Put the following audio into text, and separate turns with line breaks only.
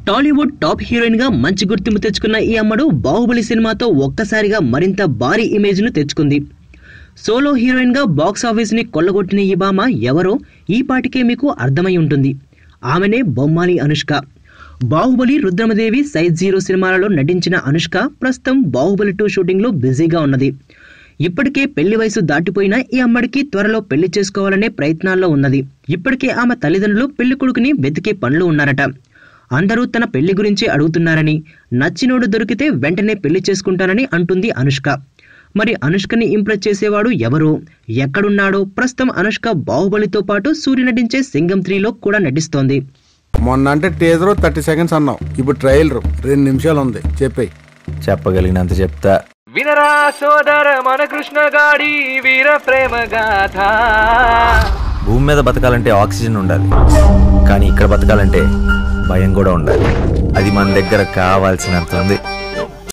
Tollywood top heroine గా మంచి గుర్తింపు తెచ్చుకున్న ఈ అమ్మడు బాహుబలి సినిమాతో ఒక్కసారిగా మరింత భారీ ఇమేజ్ ను తెచ్చుకుంది. సోలో హీరోయిన్ గా బాక్స్ ఆఫీస్ ని కొల్లగొట్టిన ఈ భామ ఎవరో ఈ పాటికే మీకు అర్థమై ఉంటుంది. ఆమెనే బొమ్మాలి అనుష్క. బాహుబలి, రుద్రమదేవి, సైజ్ 0 సినిమాలలో నటించిన అనుష్క ప్రస్తుతం బాహుబలి 2 షూటింగ్ లో బిజీగా ఉన్నది. ఇప్పటికే పెళ్లి వయసు దాటిపోయిన ఈ అమ్మడికి త్వరలో పెళ్లి చేసుకోవాలనే ప్రయత్నాల్లో ఉన్నది. ఇప్పటికే ఆమె తల్లిదండ్రులు పెళ్లి కొడుకుని వెతికే పనులు ఉన్నారట. అందరూ తన పెళ్లి గురించి అడుగుతున్నారని, నచ్చినోడు దొరికితే వెంటనే పెళ్లి చేసుకుంటానని అంటుంది అనుష్క. మరి అనుష్కని ఇంప్రెస్ చేసేవాడు ఎవరు, ఎక్కడున్నాడో? ప్రస్తుతం అనుష్క బాహుబలితో పాటు సూర్య నటించే సింగం 3లో కూడా నటిస్తోంది.
మొన్న అంటే టీజర్ 30 సెకండ్స్ అన్నావు, ఇప్పుడు ట్రైలర్ 2 నిమిషాలు ఉంది. చెప్పే
చెప్పగలిగినంత చెప్తా.
వినరా సోదర మన కృష్ణ గాడి వీర ప్రేమ గాథ.
భూమి మీద బతకాలంటే ఆక్సిజన్ ఉండాలి, కానీ ఇక్కడ బతకాలంటే భయం కూడా ఉండాలి. అది మన దగ్గర కావాల్సినంత ఉంది.